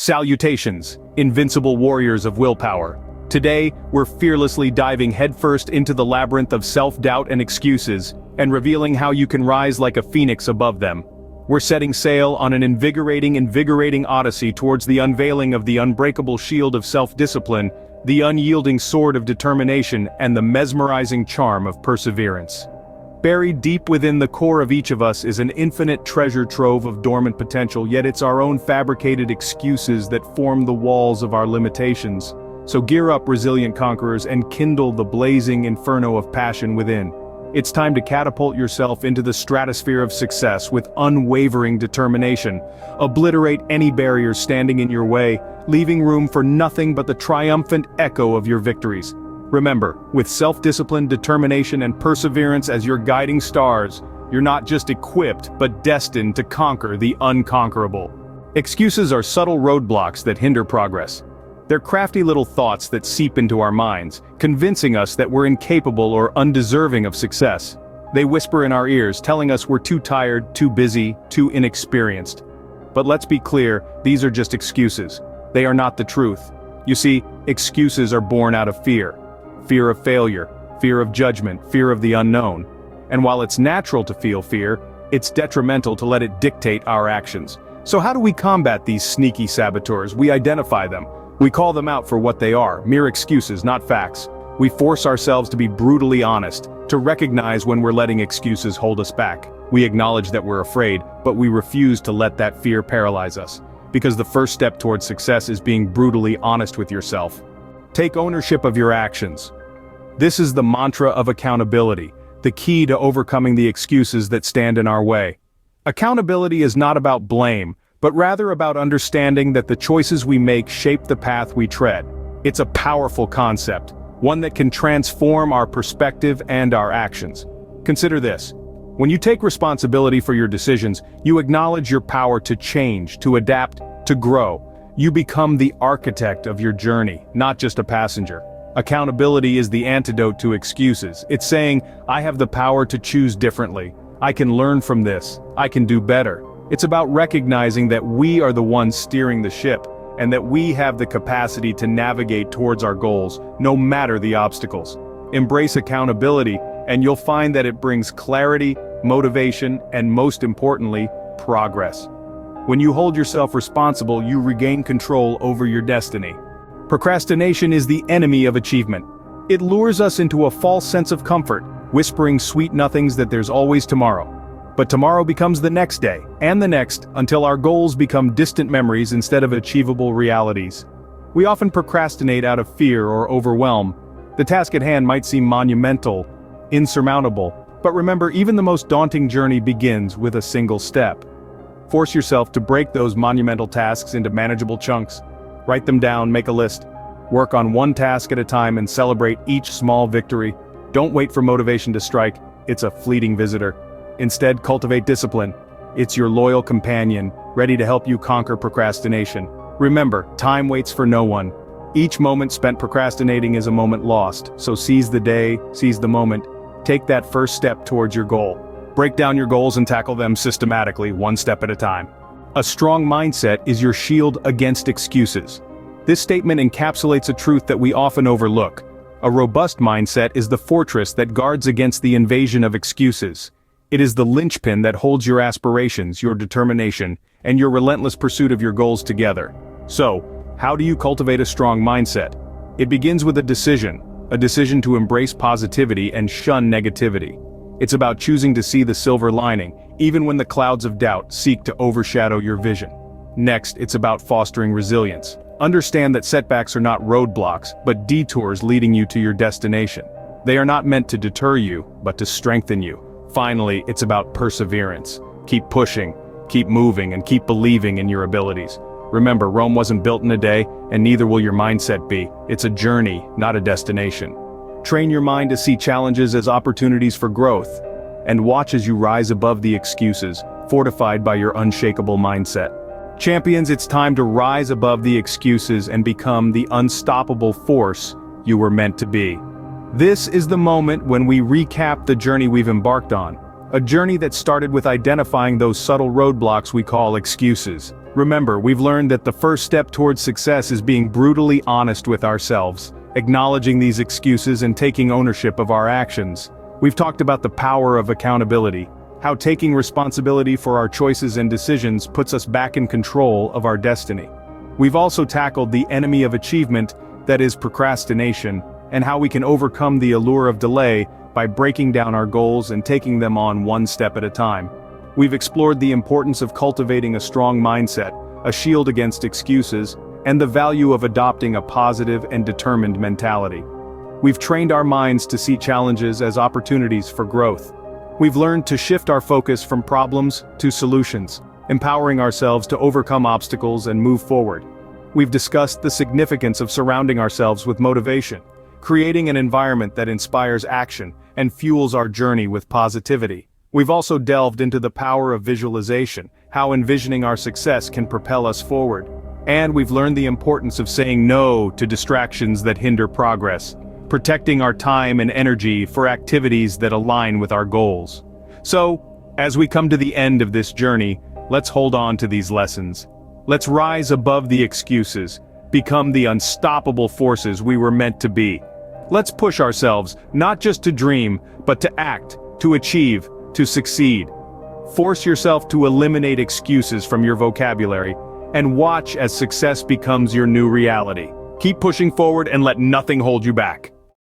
Salutations, invincible warriors of willpower. Today, we're fearlessly diving headfirst into the labyrinth of self-doubt and excuses, and revealing how you can rise like a phoenix above them. We're setting sail on an invigorating odyssey towards the unveiling of the unbreakable shield of self-discipline, the unyielding sword of determination, and the mesmerizing charm of perseverance. Buried deep within the core of each of us is an infinite treasure trove of dormant potential, yet it's our own fabricated excuses that form the walls of our limitations. So gear up, resilient conquerors, and kindle the blazing inferno of passion within. It's time to catapult yourself into the stratosphere of success with unwavering determination. Obliterate any barriers standing in your way, leaving room for nothing but the triumphant echo of your victories. Remember, with self-discipline, determination, and perseverance as your guiding stars, you're not just equipped but destined to conquer the unconquerable. Excuses are subtle roadblocks that hinder progress. They're crafty little thoughts that seep into our minds, convincing us that we're incapable or undeserving of success. They whisper in our ears, telling us we're too tired, too busy, too inexperienced. But let's be clear, these are just excuses. They are not the truth. You see, excuses are born out of fear. Fear of failure, fear of judgment, fear of the unknown. And while it's natural to feel fear, it's detrimental to let it dictate our actions. So how do we combat these sneaky saboteurs? We identify them. We call them out for what they are, mere excuses, not facts. We force ourselves to be brutally honest, to recognize when we're letting excuses hold us back. We acknowledge that we're afraid, but we refuse to let that fear paralyze us. Because the first step towards success is being brutally honest with yourself. Take ownership of your actions. This is the mantra of accountability, the key to overcoming the excuses that stand in our way. Accountability is not about blame, but rather about understanding that the choices we make shape the path we tread. It's a powerful concept, one that can transform our perspective and our actions. Consider this. When you take responsibility for your decisions, you acknowledge your power to change, to adapt, to grow. You become the architect of your journey, not just a passenger. Accountability is the antidote to excuses. It's saying, I have the power to choose differently. I can learn from this. I can do better. It's about recognizing that we are the ones steering the ship, and that we have the capacity to navigate towards our goals, no matter the obstacles. Embrace accountability, and you'll find that it brings clarity, motivation, and most importantly, progress. When you hold yourself responsible, you regain control over your destiny. Procrastination is the enemy of achievement. It lures us into a false sense of comfort, whispering sweet nothings that there's always tomorrow. But tomorrow becomes the next day, and the next, until our goals become distant memories instead of achievable realities. We often procrastinate out of fear or overwhelm. The task at hand might seem monumental, insurmountable, but remember, even the most daunting journey begins with a single step. Force yourself to break those monumental tasks into manageable chunks. Write them down, make a list. Work on one task at a time and celebrate each small victory. Don't wait for motivation to strike, it's a fleeting visitor. Instead, cultivate discipline. It's your loyal companion, ready to help you conquer procrastination. Remember, time waits for no one. Each moment spent procrastinating is a moment lost, so seize the day, seize the moment. Take that first step towards your goal. Break down your goals and tackle them systematically, one step at a time. A strong mindset is your shield against excuses. This statement encapsulates a truth that we often overlook. A robust mindset is the fortress that guards against the invasion of excuses. It is the linchpin that holds your aspirations, your determination, and your relentless pursuit of your goals together. So, how do you cultivate a strong mindset? It begins with a decision to embrace positivity and shun negativity. It's about choosing to see the silver lining, even when the clouds of doubt seek to overshadow your vision. Next, it's about fostering resilience. Understand that setbacks are not roadblocks, but detours leading you to your destination. They are not meant to deter you, but to strengthen you. Finally, it's about perseverance. Keep pushing, keep moving, and keep believing in your abilities. Remember, Rome wasn't built in a day, and neither will your mindset be. It's a journey, not a destination. Train your mind to see challenges as opportunities for growth, and watch as you rise above the excuses, fortified by your unshakable mindset. Champions, it's time to rise above the excuses and become the unstoppable force you were meant to be. This is the moment when we recap the journey we've embarked on, a journey that started with identifying those subtle roadblocks we call excuses. Remember, we've learned that the first step towards success is being brutally honest with ourselves, acknowledging these excuses and taking ownership of our actions. We've talked about the power of accountability, how taking responsibility for our choices and decisions puts us back in control of our destiny. We've also tackled the enemy of achievement, that is procrastination, and how we can overcome the allure of delay by breaking down our goals and taking them on one step at a time. We've explored the importance of cultivating a strong mindset, a shield against excuses, and the value of adopting a positive and determined mentality. We've trained our minds to see challenges as opportunities for growth. We've learned to shift our focus from problems to solutions, empowering ourselves to overcome obstacles and move forward. We've discussed the significance of surrounding ourselves with motivation, creating an environment that inspires action and fuels our journey with positivity. We've also delved into the power of visualization, how envisioning our success can propel us forward. And we've learned the importance of saying no to distractions that hinder progress, protecting our time and energy for activities that align with our goals. So, as we come to the end of this journey, let's hold on to these lessons. Let's rise above the excuses, become the unstoppable forces we were meant to be. Let's push ourselves, not just to dream, but to act, to achieve, to succeed. Force yourself to eliminate excuses from your vocabulary, and watch as success becomes your new reality. Keep pushing forward and let nothing hold you back.